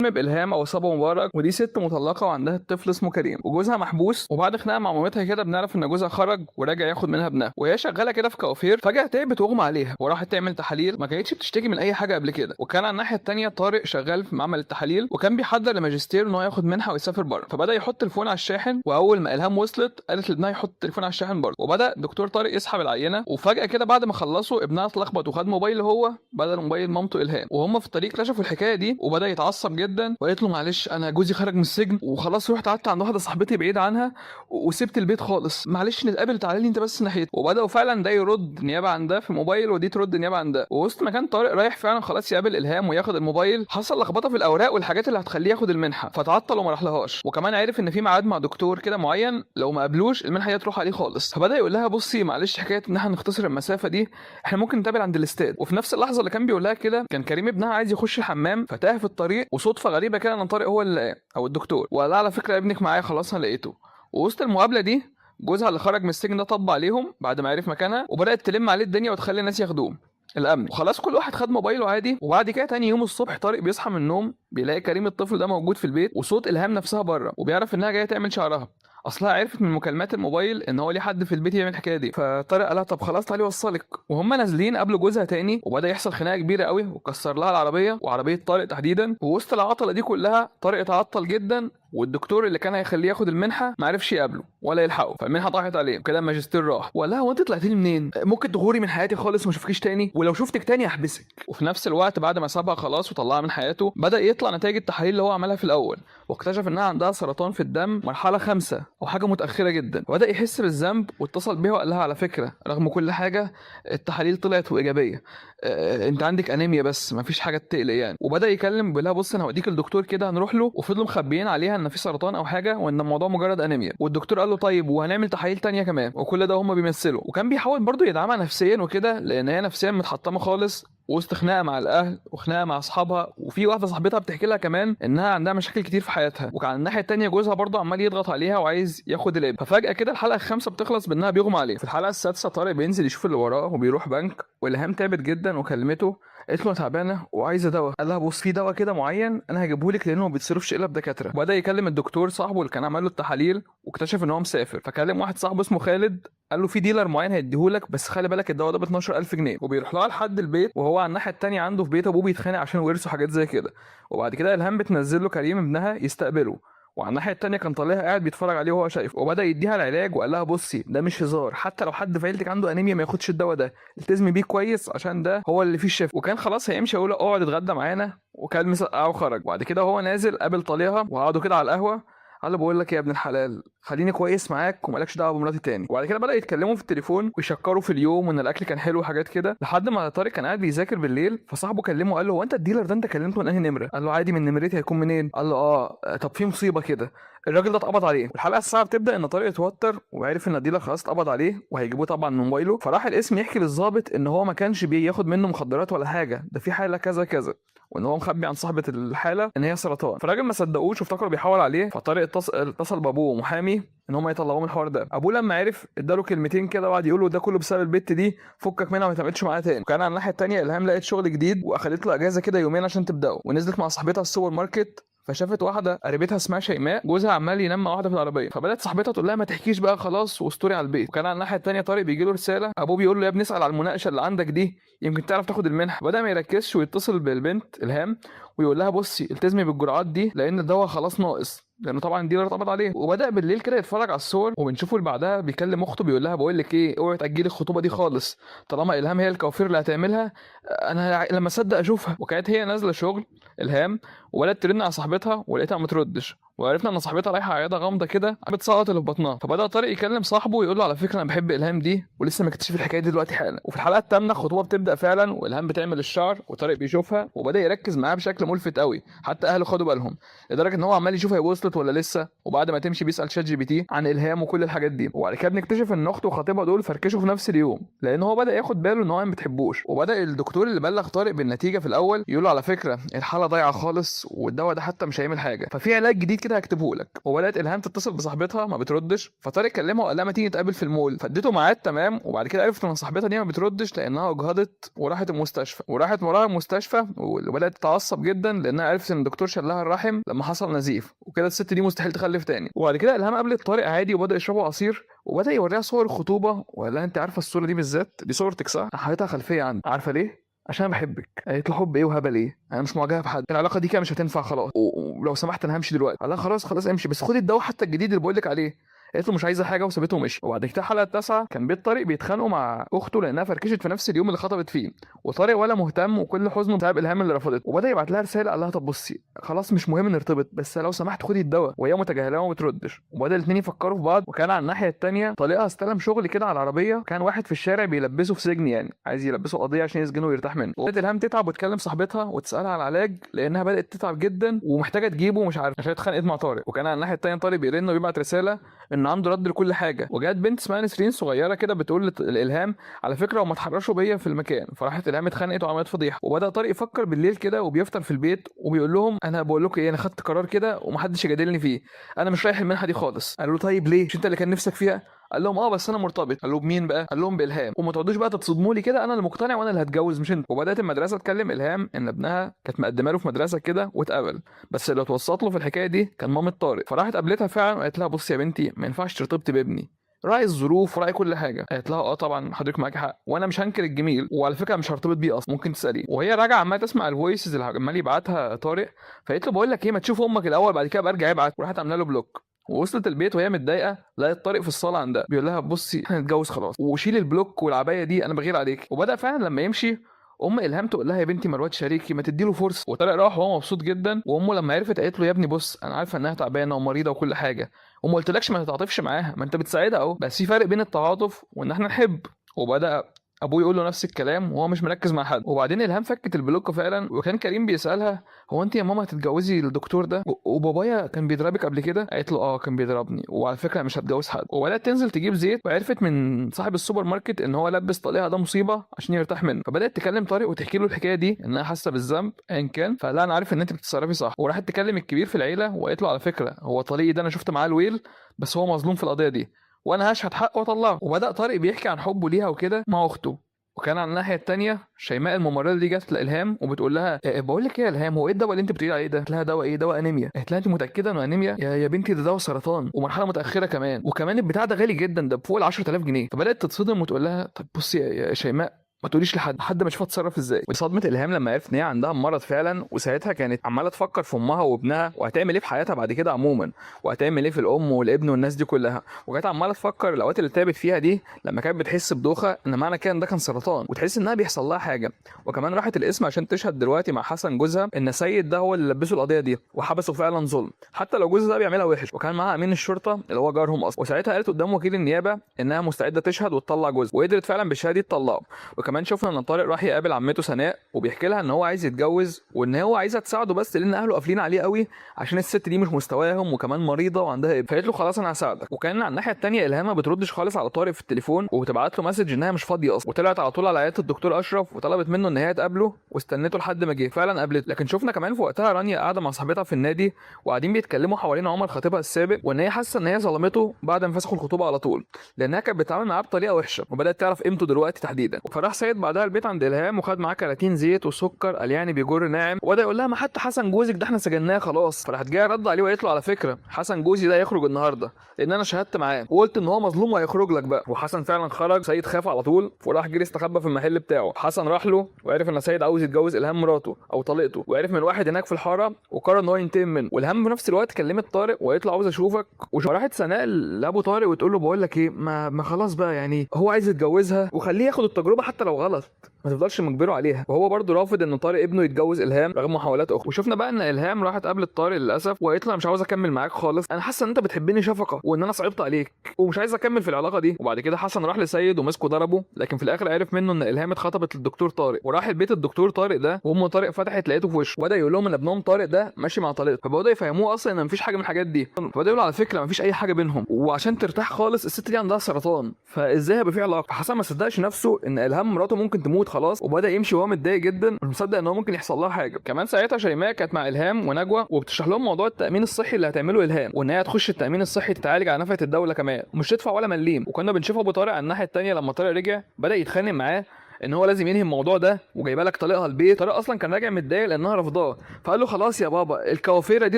بإلهام أو صبا مبارك، ودي ست مطلقة وعندها طفل اسمه كريم، وجوزها محبوس. وبعد خناقة مع مامتها كده بنعرف إن جوزها خرج وراجع ياخد منها ابنها، وهي شغالة كده في كوافير. فجأة تعبت واغمى عليها وراحت تعمل تحاليل، ما كانتش بتشتكي من أي حاجة قبل كده. وكان على الناحية التانية طارق شغال في معمل التحاليل، وكان بيحضر لماجستير إن هو ياخد منحة ويسافر بره. فبدأ يحط التليفون على الشاحن، وأول ما إلهام وصلت قالت لابنها يحط التليفون على الشاحن برضه. وبدأ دكتور طارق يسحب العينة، وفجأة كده بعد ما خلصوا ابنها اتلخبط وخد موبايل هو بدل موبايل مامته إلهام. وهم في الطريق اكتشفوا الحكاية دي، وبدأ يتعصب جدا وقالت له معلش انا جوزي خرج من السجن وخلاص، رحت قعدت عند واحده صاحبتي بعيد عنها وسبت البيت خالص، معلش نتقابل تعالى لي انت بس ناحيته. وبداوا فعلا ده يرد نيابه عن ده في الموبايل، ودي ترد نيابه عن ده. ووسط ما كان طارق رايح فعلا خلاص يقابل الهام وياخد الموبايل، حصل لخبطه في الاوراق والحاجات اللي هتخليه ياخد المنحه، فتعطل وما راحلهاش. وكمان عرف ان في ميعاد مع دكتور كده معين لو ما قابلوش المنحه دي تروح عليه خالص. فبدا يقول لها بصي معلش حكايه ان احنا نختصر المسافه دي، احنا ممكن نتقابل عند الاستاد. وفي نفس اللحظه اللي كان بيقول لها كده كان كريم ابنها عايز يخش الحمام، فتاه في الطريق، وصدفه غريبه كده ان طارق هو اللي او الدكتور، وقال على فكره ابنك معايا خلاص انا لقيته. ووسط المقابله دي جوزها اللي خرج من السجن ده طب عليهم بعد ما عرف مكانها، وبدات تلم عليه الدنيا وتخلي الناس ياخدوه الامن. وخلاص كل واحد خد موبايله عادي. وبعد كده تاني يوم الصبح طارق بيصحى من النوم بيلاقي كريم الطفل ده موجود في البيت، وصوت الهام نفسها بره، وبيعرف انها جايه تعمل شعرها. اصلها عرفت من مكالمات الموبايل ان هو ليه حد في البيت يعمل الحكايه دي. فطارق قالها طب خلاص تعالي اوصلك. وهم نازلين قبل جوزها تاني، وبدا يحصل خناقه كبيره قوي وكسر لها العربيه وعربيه طارق تحديدا. ووسط العطله دي كلها طارق اتعطل جدا، والدكتور اللي كان هيخليه ياخد المنحه ما عرفش يقابله ولا يلحقه، فالمنحه ضاعت عليه وكده الماجستير راح. وقال لها هو انت طلعتي لي منين؟ ممكن تغوري من حياتي خالص وما اشوفكيش تاني، ولو شفتك تاني هحبسك. وفي نفس الوقت بعد ما سابها خلاص وطلعها من حياته بدا يطلع نتائج التحاليل اللي هو عملها في الاول، واكتشف انها عندها سرطان في الدم مرحله 5 او حاجه متاخره جدا. وبدا يحس بالذنب واتصل بيها وقال لها على فكره رغم كل حاجه التحاليل طلعت وايجابيه، انت عندك انيميا بس ما فيش حاجه تقلق يعني. وبدا يكلم بيقول لها بص انا هوديك الدكتور كده هنروح له. وفضلوا مخبيين عليها ان في سرطان او حاجه وان الموضوع مجرد انيميا. والدكتور قال له طيب وهنعمل تحاليل تانية كمان. وكل ده هم بيمثلوا، وكان بيحاول برضه يدعمها نفسيا وكده لان هي نفسيا متحطمه خالص وسط خناقه مع الاهل وخناقه مع اصحابها. وفي واحده صاحبتها بتحكي لها كمان انها عندها مشاكل كتير في حياتها. وكان الناحيه التانية جوزها برضه عمال يضغط عليها وعايز ياخد الابن. ففجاه كده الحلقه الخامسه بتخلص بانها بيغمى عليه. في الحلقه السادسه طارق بينزل يشوف اللي وراه وبيروح بنك، والهام تعبت جدا وكلمته قالت له انا تعبانه وعايزه دواء. قال لها بص في دواء كده معين انا هجيبه لك لانه ما بيتصرفش الا بدكاتره. وبدا يكلم الدكتور صاحبه اللي كان عمل له التحاليل واكتشف ان هو مسافر. فكلم واحد صاحبه اسمه خالد قال له في ديلر معين هيديهولك بس خلي بالك الدواء ده ب 12000 جنيه. وبيروح لها لحد البيت، وهو على الناحيه التانية عنده في بيت ابوه بيتخانق عشان ورثه حاجات زي كده. وبعد كده الهام بتنزل له كريم ابنها يستقبله، وعلى الناحيه التانية كان طالعها قاعد بيتفرج عليه وهو شايف. وبدا يديها العلاج وقال لها بصي ده مش هزار، حتى لو حد في عيلتك عنده انيميا ما ياخدش الدواء ده، التزمي بيه كويس عشان ده هو اللي فيه الشفاء. وكان خلاص هيمشي يقول له اقعد اتغدى معانا، وكان مسقعه وخرج. وبعد كده هو نازل قابل طليقها وقعدوا كده على القهوه. قال له بقول لك يا ابن الحلال خليني كويس معاك ومالكش دعوه بمراتي تاني. وبعد كده بدا يتكلموا في التليفون ويشكروا في اليوم وان الاكل كان حلو وحاجات كده، لحد ما طارق كان قاعد بيذاكر بالليل. فصاحبه كلمه قال له هو انت الديلر ده انت كلمته من انهي نمره؟ قال له عادي من نمرتي، هيكون منين؟ قال له طب في مصيبه كده الراجل ده اتقبض عليه. الحلقه الساعه بتبدا ان طارق اتوتر وعرف ان الديلر خلاص اتقبض عليه وهيجيبوه طبعا من موبايله. فراح القسم يحكي للظابط ان هو ما كانش بياخد منه مخدرات ولا حاجه، ده في حاله كذا كذا، وان هو مخبي عن صاحبه الحاله ان هي سرطان. فالراجل ما صدقوش وافتكروا بيحاول عليه. فطارق اتصل بابوه محامي ان هم يطلعوه من الحوار ده. ابوه لما عرف اداله كلمتين كده وقعد يقول له ده كله بسبب البت دي، فكك منها وما تعملش معاها تاني. وكان على الناحيه التانيه الهام لقت شغل جديد واخدت له اجازه كده يومين عشان تبداه، ونزلت مع صاحبتها السوبر ماركت. فشافت واحده قريبتها اسمها شيماء جوزها عمال ينام مع واحده في العربيه. فبدات صاحبتها تقول لها ما تحكيش بقى خلاص واستوري على البيت. وكان على الناحيه التانيه طارق بيجي له رساله ابوه بيقول له يا ابني اسال على المناقشه اللي عندك دي يمكن تعرف تاخد المنحه. بدا ما يركزش ويتصل بالبنت الهام ويقول لها بصي التزمي بالجرعات دي لان الدواء خلاص ناقص، لانه طبعا الديلر اتقبض عليه. وبدا بالليل كده يتفرج على الصور، وبنشوفه اللي بعدها بيكلم اخته بيقول لها بقول لك ايه اوعي تاجلي الخطوبه دي خالص طالما الهام هي الكوافير اللي هتعملها، انا لما اصدق اشوفها. وكانت هي نازله شغل الهام وبدات ترن على صاحبتها ولقيتها ما تردش، وعرفنا ان صاحبتها رايحه عياده غامضه كده بتصوت اللي في بطنها. فبدا طارق يكلم صاحبه ويقول له على فكره انا بحب الهام دي ولسه مكتشف الحكايه دي دلوقتي حالا. وفي الحلقه الثامنه الخطوبه بتبدا فعلا والهام بتعمل الشعر وطارق بيشوفها وبدا يركز معاها بشكل ملفت قوي، حتى اهله خدوا بالهم لدرجه ان هو عمال يشوف هي وصلت ولا لسه. وبعد ما تمشي بيسال شات جي بي تي عن الهام وكل الحاجات دي. وبعد كده بنكتشف ان اخته وخطيبها دول فركشوا في نفس اليوم لان هو بدا ياخد باله ان هو ما بتحبوش. وبدا الدكتور اللي بلغ طارق بالنتيجه في الاول يقول له على فكره الحاله ضايعه خالص والدواء ده حتى مش هيعمل حاجه، ففي علاج جديد كده هكتبه لك. وبدات الهام تتصل بصاحبتها ما بتردش، فطارق كلمها وقال لها ما تيجي نتقابل في المول، فاديته ميعاد تمام. وبعد كده عرفت ان صاحبتها دي ما بتردش لانها اجهضت وراحت المستشفى، وراحت وراها المستشفى وبدات تتعصب جدا لانها عرفت ان الدكتور شال لها الرحم لما حصل نزيف، وكده الست دي مستحيل تخلف تاني. وبعد كده الهام قابلت طارق عادي وبدا يشربوا عصير، وبدا يوريها صور الخطوبه. ولا انت عارفه الصوره دي بالذات دي صورتك صح؟ حطيتها خلفيه عندي. عارفه ليه؟ عشان انا بحبك. قالت له حب ايه وهبل ايه؟ انا مش معجبه بحد، العلاقه دي كده مش هتنفع خلاص، ولو سمحت انا همشي دلوقتي. قال لها خلاص خلاص امشي، بس خدي الدواء حتى الجديد اللي بقول لك عليه. قالت له مش عايزه حاجه وسابته ومشي. وبعد كده الحلقه التاسعه كان بيت طارق بيتخانقوا مع اخته لانها فركشت في نفس اليوم اللي خطبت فيه، وطارق ولا مهتم وكل حزنه بسبب الهام اللي رفضته. وبدا يبعت لها رساله قال لها طب بصي خلاص مش مهم نرتبط، بس لو سمحت خدي الدواء، وهي متجاهله وما بتردش. وبدا الاثنين يفكروا في بعض. وكان على الناحيه الثانيه طليقها استلم شغل كده على العربيه، كان واحد في الشارع بيلبسه في سجن، يعني عايز يلبسه قضيه عشان يسجنه ويرتاح منه. وبدات الهام تتعب وتكلم صاحبتها وتسالها على العلاج لانها بدات تتعب جدا ومحتاجه تجيبه ومش عارفه عشان اتخانقت مع طارق. وكان على الناحيه الثانيه طارق بيرن وبيبعت رساله ان عنده رد لكل حاجه. وجات بنت اسمها نسرين صغيره كده بتقول لالهام على فكره وما تحرشوا بيا في المكان، فراحت الهام اتخانقت وعملت فضيحه. وبدا طارق يفكر بالليل كده وبيفطر في البيت وبيقول لهم انا بقول لكم ايه، انا خدت قرار كده ومحدش يجادلني فيه، انا مش رايح المنحه دي خالص. قالوا له طيب ليه؟ مش انت اللي كان نفسك فيها؟ قال لهم اه بس انا مرتبط. قال له بمين بقى؟ قال لهم بالهام، وما تقعدوش بقى تتصدموا لي كده، انا اللي مقتنع وانا اللي هتجوز مش انت. وبدات المدرسه تكلم الهام ان ابنها كانت مقدمه له في مدرسه كده واتقبل، بس اللي اتوسط له في الحكايه دي كان مامة طارق. فراحت قابلتها فعلا وقالت لها بصي يا بنتي ما ينفعش ترتبطي بابني، راعي الظروف وراعي كل حاجه. قالت لها اه طبعا حضرتك معاكي حق، وانا مش هنكر الجميل، وعلى فكره مش هرتبط بيه اصلا، ممكن تساليه. وهي راجعه عماله تسمع الفويسز اللي عمال يبعتها طارق، فقالت له بقول لك ايه، ما تشوف امك الاول بعد كده برجع ابعت. وراحت عامله له بلوك. ووصلت البيت وهي متضايقه لقيت طارق في الصاله عندها بيقول لها بصي احنا نتجوز خلاص وشيل البلوك والعبايه دي انا بغير عليك. وبدا فعلا لما يمشي الهام تقول لها يا بنتي مروه شريكي ما تديله فرصه. وطارق راح وهو مبسوط جدا. وامه لما عرفت قالت له يا ابني بص انا عارفه انها تعبانه ومريضه وكل حاجه وما قلتلكش ما تتعاطفش معاها، ما انت بتساعدها اهو، بس في فرق بين التعاطف وان احنا نحب. وبدا ابوه يقول له نفس الكلام وهو مش مركز مع حد. وبعدين الهام فكت البلوك فعلا. وكان كريم بيسالها هو انت يا ماما هتتجوزي الدكتور ده وبابايا كان بيضربك قبل كده؟ قالت له اه كان بيضربني وعلى فكره مش هتجوز حد. وبدات تنزل تجيب زيت وعرفت من صاحب السوبر ماركت ان هو لبس طليقها ده مصيبه عشان يرتاح منه. فبدات تكلم طارق وتحكي له الحكايه دي انها حاسه بالذنب ايا كان، فلا انا عارف ان انت بتتصرفي صح. وراحت تكلم الكبير في العيله وقالت له على فكره هو طليقي ده انا شفت معاه الويل بس هو مظلوم في القضيه دي وانا هشهد حقه واطلعه. وبدا طارق بيحكي عن حبه ليها وكده مع اخته. وكان على الناحيه الثانيه شيماء الممرضه دي جت لالهام وبتقول لها بقول لك ايه يا الهام هو ايه الدواء اللي انت بتقولي عليه ده؟ قالت لها دواء ايه؟ دواء انيميا. قالت لها انت متاكده انه انيميا؟ يا بنتي ده دواء سرطان ومرحله متاخره كمان، وكمان البتاع ده غالي جدا، ده بفوق ال 10000 جنيه. فبدات تتصدم وتقول لها طب بصي يا شيماء ما تقوليش لحد ما اشوفها اتصرف ازاي. وصدمه الهام لما عرفت ان هي عندها مرض فعلا. وساعتها كانت عماله تفكر في امها وابنها وهتعمل ايه في حياتها بعد كده عموما، وهتعمل ايه في الام والابن والناس دي كلها. وكانت عماله تفكر الاوقات اللي تعبت فيها دي لما كانت بتحس بدوخه ان معنى كده ان ده كان سرطان وتحس انها بيحصل لها حاجه. وكمان راحت القسم عشان تشهد دلوقتي مع حسن جوزها ان سيد ده هو اللي لبسه القضيه دي وحبسه فعلا ظلم حتى لو جوزها ده بيعملها وحش. وكان معاها امين الشرطه اللي هو جارهم اصلا. وساعتها قالت قدام وكيل النيابه انها مستعده تشهد وتطلع جوزها، وقدرت فعلا بالشهاده تطلعه. وكمان شفنا ان طارق راح يقابل عمته سناء وبيحكي لها ان هو عايز يتجوز وان هو عايزها تساعده بس لان اهله قافلين عليه قوي عشان الست دي مش مستواهم وكمان مريضه وعندها ابن. فقالت له خلاص انا هساعدك. وكان على الناحيه الثانيه الهام ما بتردش خالص على طارق في التليفون وبتبعت له مسج انها مش فاضيه اصلا. وطلعت على طول على عياده الدكتور اشرف وطلبت منه ان هي تقابله واستنته لحد ما جه. فعلا قابلته. لكن شفنا كمان في وقتها رانيا قاعده مع صاحبتها في النادي وقاعدين بيتكلموا حوالين عمر خطيبها السابق وان هي حاسه ان هي ظلمته بعد ما فسخوا الخطوبه على طول لانها كانت بتتعامل معاه بطريقه وحشه وبدات تعرف قيمته دلوقتي تحديدا. فراح سيد بعدها البيت عند الهام وخد معاه كراتين زيت وسكر قال يعني بيجر ناعم. وبدا يقول لها ما حتى حسن جوزك ده احنا سجناه خلاص. فراحت جايه رد عليه وقالت له على فكره حسن جوزي ده يخرج النهارده لان انا شهدت معاه وقلت ان هو مظلوم وهيخرج لك بقى. وحسن فعلا خرج. سيد خاف على طول وراح جري استخبى في المحل بتاعه. حسن راح له وعرف ان سيد عاوز يتجوز الهام مراته او طليقته، وعرف من واحد هناك في الحاره وقرر ان هو ينتقم منه. والهام في نفس الوقت كلمت طارق وقالت له عاوز اشوفك. وراحت سناء لابو طارق وتقول له بقول لك ايه ما خلاص بقى يعني هو عايز يتجوزها وخليه ياخد التجربه حتى لو غلط ما تفضلش مجبره عليها. وهو برضه رافض ان طارق ابنه يتجوز الهام رغم محاولات اخته. وشفنا بقى ان الهام راحت قابلت طارق للاسف وقالت له انا مش عاوز اكمل معاك خالص، انا حاسه ان انت بتحبني شفقه وان انا صعبت عليك ومش عايز اكمل في العلاقه دي. وبعد كده حسن راح لسيد ومسكه ضربه، لكن في الاخر عرف منه ان الهام اتخطبت للدكتور طارق. وراح البيت الدكتور طارق ده وام طارق فتحت لقيته في وشه وبدا يقول لهم ان ابنهم طارق ده ماشي مع طليقته. فبداوا يفهموه اصلا ان مفيش حاجه من الحاجات دي. فبدا يقول على فكره مفيش اي حاجه بينهم وعشان ترتاح خالص الست دي عندها سرطان فازاي هيبقى في علاقه. فحسن ما صدقش نفسه ان الهام مراته ممكن تموت خلاص، وبدا يمشي وهو متضايق جدا مش مصدق ان هو ممكن يحصل لها حاجه. كمان ساعتها شيماء كانت مع الهام ونجوى وبتشرح لهم موضوع التامين الصحي اللي هتعمله الهام، وان هي تخش التامين الصحي تتعالج على نفقه الدوله كمان ومش تدفع ولا مليم. وكنا بنشوف ابو طارق على الناحيه الثانيه لما طارق رجع بدا يتخانق معاه ان هو لازم ينهي الموضوع ده، وجايبه لك طليقها البيت. طارق اصلا كان راجع متضايق لانها رافضاه، فقال له خلاص يا بابا الكوافيره دي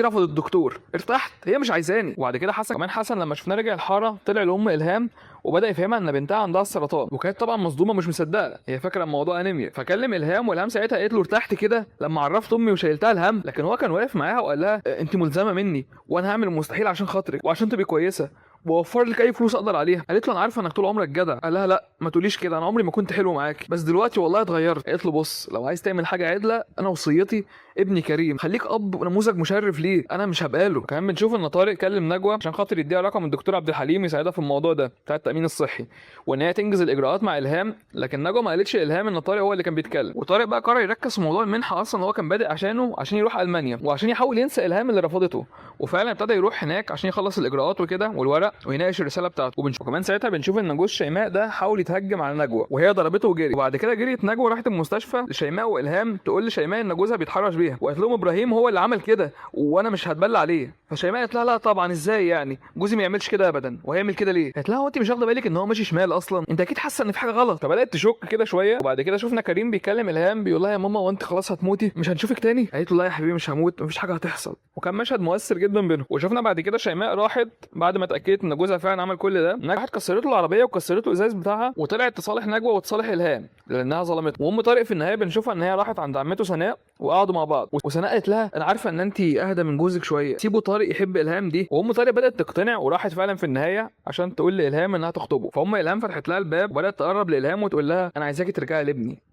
رفضت الدكتور، ارتحت هي مش عايزاني. وبعد كده حسن لما شفناه رجع الحاره طلع لام الهام وبدا يفهمها ان بنتها عندها السرطان، وكانت طبعا مصدومه مش مصدقه، هي فاكره الموضوع انيميا. فكلم الهام والهام ساعتها قالت له ارتحت كده لما عرفت امي وشيلتها الهم، لكن هو كان واقف معاها وقال لها انت ملزمه مني وانا هعمل المستحيل عشان خاطرك وعشان تبقي كويسه ووفر لك اي فلوس اقدر عليها. قالت له انا عارفه انك طول عمرك جدع. قال لها لا ما تقوليش كده، انا عمري ما كنت حلو معاك بس دلوقتي والله اتغيرت. قالت له بص لو عايز تعمل حاجه عدله انا وصيتي ابني كريم خليك اب نموذج مشرف ليه، انا مش هبقى له. كمان بنشوف ان طارق كلم نجوى عشان خاطر يديها رقم الدكتور عبد الحليم يساعدها في الموضوع ده بتاع التامين الصحي، وان هي تنجز الاجراءات مع الهام. لكن نجوى ما قالتش الهام ان طارق هو اللي كان بيتكلم. وطارق بقى قرر يركز في موضوع المنحه اصلا هو كان بادئ عشان يروح المانيا وعشان يحاول ينسى الهام اللي رفضته، وفعلا ابتدى يروح هناك عشان يخلص الاجراءات وكده والورق ويناقش الرساله بتاعته. وكمان ساعتها بنشوف ان جوز شيماء ده حاول يتهجم على نجوى وهي ضربته وجري، وبعد كده جريت نجوى راحت المستشفى لشيماء والهام تقول لشيماء ان جوزها بيتحرش بيها، وقالت لهم ابراهيم هو اللي عمل كده وانا مش هتبلى عليه. فشيماء قالت لها لا طبعا ازاي يعني جوزي ما يعملش كده ابدا، وهيعمل كده ليه؟ قالت لها هو انت مش واخده بالك ان هو ماشي شمال اصلا؟ انت اكيد حاسه ان في حاجه غلط. فبدات تشك كده شويه. وبعد كده شفنا كريم بيكلم الهام بيقول لها يا ماما وانت خلاص هتموتي مش هنشوفك تاني؟ قالت له لا يا حبيبي مش هموت مفيش حاجه هتحصل. وكان مشهد مؤثر جدا بينهم. وشفنا بعد كده شيماء راحت بعد ما اتاكدت ان جوزها فعلا عمل كل ده، راحت كسرت له العربيه وكسرت له الازاز بتاعها وطلعت تصالح نجوى وتصالح الهام لانها ظلمته. وام طارق في النهايه بنشوفها ان هي راحت عند عمته سناء وقعدوا مع بعض، وسناء قالت لها انا عارفه ان انت اهدى من جوزك شويه سيبوا طارق يحب الهام دي. وام طارق بدات تقتنع وراحت فعلا في النهايه عشان تقول لالهام انها تخطبه. فام الهام فتحت لها الباب وبدات تقرب لالهام وتقول لها انا عايزاكي ترجعي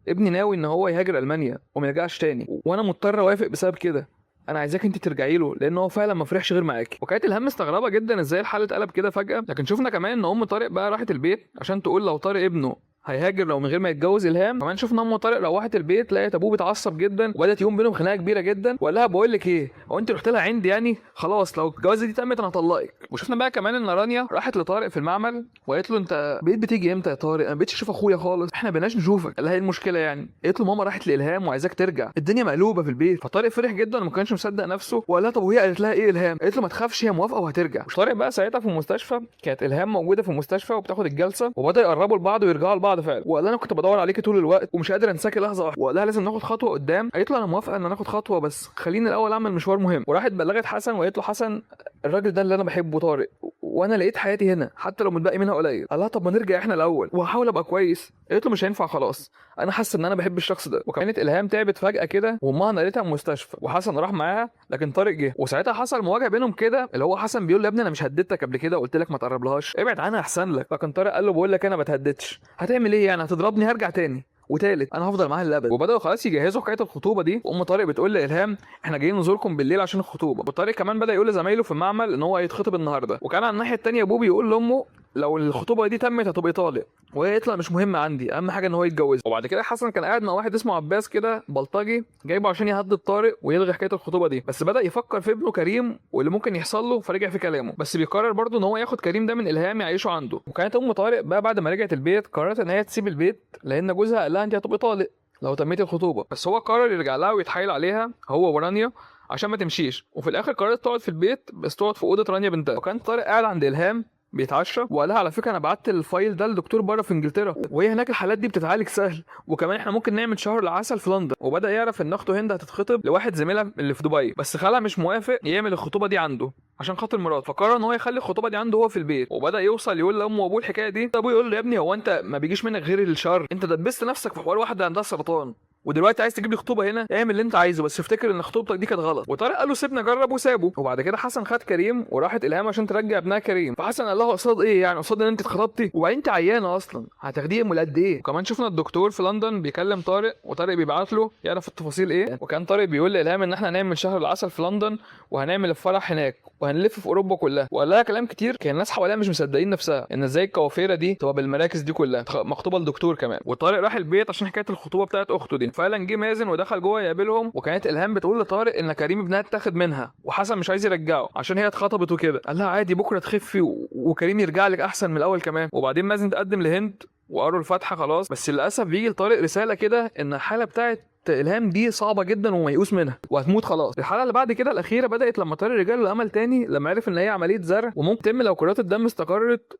ابني ناوي ان هو يهاجر المانيا وما يرجعش تاني وانا مضطر اوافق بسبب كده، انا عايزاك انت ترجعي له لان هو فعلا ما فرحش غير معاكي. وكانت الهام مستغربه جدا ازاي الحال اتقلب كده فجاه. لكن شفنا كمان ان ام طارق بقى راحت البيت عشان تقول لو طارق ابنه هيهاجر لو من غير ما يتجوز الهام. كمان شفنا ام طارق روحت البيت لقيت ابوه بيتعصب جدا وبدات يقوم بينهم خناقه كبيره جدا، وقال لها بقول لك ايه هو انت رحت لها عندي يعني خلاص لو الجوازه دي تمت انا هطلقك. وشفنا بقى كمان ان رانيا راحت لطارق في المعمل وقالت له انت بقيت بتيجي امتى يا طارق؟ انا بقيتش اشوف اخويا خالص احنا بقيناش نشوفك. قال لها ايه المشكله يعني؟ قالت له ماما راحت لالهام وعايزاك ترجع الدنيا مقلوبه في البيت. فطارق فرح جدا وما كانش مصدق نفسه وقال لها طب وهي قالت لها ايه الهام؟ قالت له ما تخافش هي موافقه وهترجع. وطارق بقى ساعتها في المستشفى كانت الهام موجوده في المستشفى وبتاخد الجلسه وبدا يقربوا لبعض ويرجعوا لبعض فعلا. وقال انا كنت بدور عليكي طول الوقت ومش قادر انساكي لحظه واحده. وقال لها لازم ناخد خطوه قدام. قالت له انا موافقه ان ناخد خطوه بس خليني الاول اعمل مشوار مهم. وراحت بلغت حسن وقالت له حسن الراجل ده اللي انا بحبه طارق وانا لقيت حياتي هنا حتى لو متبقي منها قليل. قال لها طب ما نرجع احنا الاول وهحاول ابقى كويس. قالت له مش هينفع خلاص انا حاسه ان انا بحب الشخص ده. وكانت الهام تعبت فجاه كده وامها نقلتها المستشفى وحسن راح معاها لكن طارق جه. وساعتها حصل مواجهه بينهم كده اللي هو حسن بيقول له يا ابني انا مش هددتك قبل كده قلت لك ما تقربلهاش ابعد عنها احسن لك. لكن طارق قال له بقول لك انا ما اتهددتش هتعمل ايه يعني هتضربني هرجع تاني وتالت انا هفضل معاها للابد. وبداوا خلاص يجهزوا حكايه الخطوبه دي. وام طارق بتقول لالهام احنا جايين نزوركم بالليل عشان الخطوبه. وطارق كمان بدا يقول لزمايله في المعمل ان هو هيتخطب النهارده. وكان على الناحيه الثانيه ابوه بيقول لامه لو الخطوبه دي تمت هتبقى طالق وهي قالت لا مش مهم عندي اهم حاجه ان هو يتجوز. وبعد كده حسن كان قاعد مع واحد اسمه عباس كده بلطجي جايبه عشان يهدد طارق ويلغي حكايه الخطوبه دي، بس بدا يفكر في ابنه كريم واللي ممكن يحصل له فرجع في كلامه، بس بيقرر برضه ان هو ياخد كريم ده من الهام يعيشه عنده. وكانت ام طارق بقى بعد ما رجعت البيت قررت ان هي تسيب البيت لان جوزها قال لها انت هتبقي طالق لو تميتي الخطوبه، بس هو قرر يرجع لها ويتحايل عليها هو ورانيا عشان ما تمشيش. وفي الاخر قررت تقعد في البيت بس تقعد في اوضه رانيا بنتها. وكان طارق قاعد عند الهام بيتعشى وقال لها على فكره انا بعت الفايل ده لدكتور بره في انجلترا وهي هناك الحالات دي بتتعالج سهل وكمان احنا ممكن نعمل شهر العسل في لندن. وبدا يعرف ان اخته هند هتتخطب لواحد زميلها اللي في دبي بس خالها مش موافق يعمل الخطوبه دي عنده عشان خاطر مراته، فقرر ان هو يخلي الخطوبه دي عنده هو في البيت. وبدا يوصل يقول لامه وابوه الحكايه دي. ابوه يقول له يا ابني هو انت ما بيجيش منك غير الشر؟ انت دبست نفسك في حوار واحده عندها سرطان ودلوقتي عايز تجيب لي خطوبه هنا؟ اعمل اللي انت عايزه بس افتكر ان خطوبتك دي كانت غلط. وطارق قال له سيبنا اجرب وسابه. وبعد كده حسن خد كريم وراحت الهام عشان ترجع ابنها كريم. فحسن قال له قصاد ايه يعني؟ قصاد ان انت اتخطبتي وبعدين انت عيانه اصلا هتاخديه امال قد ايه؟ وكمان شفنا الدكتور في لندن بيكلم طارق وطارق بيبعت له يعرف التفاصيل ايه. وكان طارق بيقول لالهام ان احنا هنعمل شهر العسل في لندن وهنعمل الفرح هناك وهنلف في اوروبا كلها. وقال لها كلام كتير كان الناس حواليها مش مصدقين نفسها ان ازاي الكوافيره دي تبقى بالمراكز دي كلها مخطوبه لدكتور كمان. وطارق راح البيت عشان حكايه الخطوبه بتاعت اخته دي. فعلا جه مازن ودخل جوه يقابلهم وكانت الهام بتقول لطارق ان كريم ابنها اتاخد منها وحسن مش عايز يرجعه عشان هي اتخطبت وكده. قال لها عادي بكره تخفي وكريم يرجع لك احسن من الاول كمان. وبعدين مازن تقدم لهند وقروا الفاتحه خلاص. بس للاسف بيجي لطارق رساله كده ان الحاله بتاعت الهام دي صعبه جدا وميؤوس منها وهتموت خلاص. الحاله اللي بعد كده الاخيره بدات لما طارق رجع له امل تاني، لما عرف ان هي عمليه زرع وممكن تتم لو كرات الدم استقرت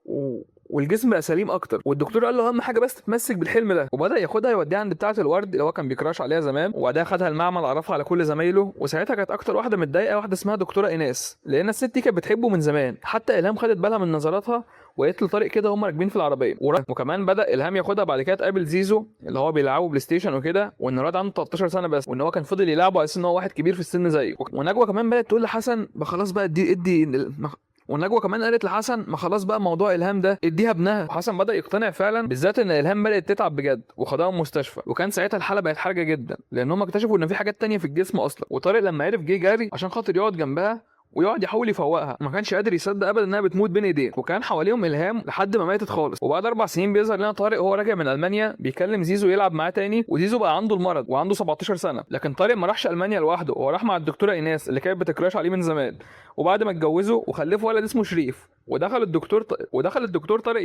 والجسم بقى سليم اكتر. والدكتور قال له اهم حاجه بس تتمسك بالحلم ده، وبدا ياخدها يوديها عند بتاعه الورد اللي هو كان بيكراش عليها زمان، وبعدها خدها المعمل عرفها على كل زمايله. وساعتها كانت اكتر واحده متضايقه واحده اسمها دكتوره ايناس، لان الست دي كانت بتحبه من زمان. حتى الهام خدت بالها من نظراتها وقالت له طارق كده هم راكبين في العربيه. وكمان بدا الهام ياخدها بعد كده تقابل زيزو اللي هو بيلعبوا بلاي ستيشن وكده، وان الواد عنده 13 سنه بس، وان هو كان فضل يلعبه على اساس ان هو واحد كبير في السن زيه. ونجوى كمان بدات تقول لحسن خلاص بقى ادي ونجوى كمان قالت لحسن ما خلاص بقى موضوع الهام ده اديها ابنها. وحسن بدا يقتنع فعلا، بالذات ان الهام بدات تتعب بجد وخدها المستشفى. وكان ساعتها الحاله بقت حرجه جدا لانهم اكتشفوا ان في حاجات تانية في الجسم اصلا. وطارق لما عرف جه جاري عشان خاطر يقعد جنبها ويقعد يحاول يفوقها، ما كانش قادر يصدق ابدا انها بتموت بين ايديه. وكان حواليهم الهام لحد ما ماتت خالص. وبعد 4 سنين بيظهر لنا طارق وهو راجع من المانيا بيكلم زيزو يلعب معاه تاني، وزيزو بقى عنده المرض وعنده 17 سنه. لكن طارق ما راحش المانيا لوحده، هو راح مع الدكتوره ايناس اللي كانت بتكراش عليه من زمان. وبعد ما اتجوزوا وخلفوا ولد اسمه شريف، ودخل الدكتور طارق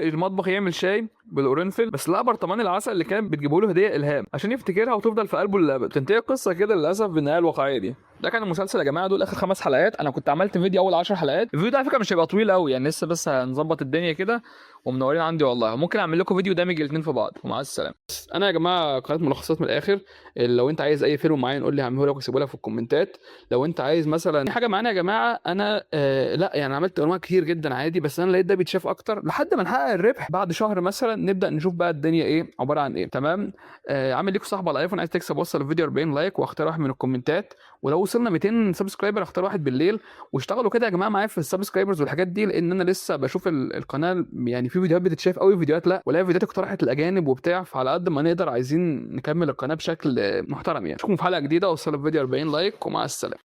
المطبخ يعمل شاي بالقرنفل، بس لقى برطمان العسل اللي كانت بتجيبه له هديه الهام عشان يفتكرها وتفضل في قلبه للابد. تنتهي القصه كده للاسف بالنهايه الواقعيه دي. ده كان المسلسل يا جماعه، دول اخر 5 حلقات. انا كنت عملت فيديو اول 10 حلقات. الفيديو ده على فكره مش هيبقى طويل قوي يعني، لسه بس هنظبط الدنيا كده ومنورين عندي والله. ممكن اعمل لكم فيديو دامج الاثنين في بعض. ومع السلامه. انا يا جماعه قناه ملخصات من الاخر. لو انت عايز اي فيلم معين قول لي هعمله لك واكتبه لك في الكومنتات. لو انت عايز مثلا حاجه معانا يا جماعه، انا لا يعني عملت انواع كتير جدا عادي، بس انا لقيت ده بيتشاف اكتر لحد ما نحقق الربح. بعد شهر مثلا نبدا نشوف بقى الدنيا ايه عباره عن ايه. تمام. عامل ليكوا صاحب على الايفون عايز تكسب، وصل الفيديو 40 لايك واختار واحد من الكومنتات. ولو وصلنا 200 سبسكرايبر اختار واحد بالليل. واشتغلوا كده يا جماعه معايا في السبسكرايبرز والحاجات دي، لان انا لسه بشوف القناه يعني في فيديوهات بتتشاف قوي فيديوهات لا، ولا فيديوهات اقترحت الاجانب وبتاع. فعلى قد ما نقدر عايزين نكمل القناه بشكل محترم يعني. اشوفكم في حلقه جديده. وصلوا الفيديو 40 لايك ومع السلامه.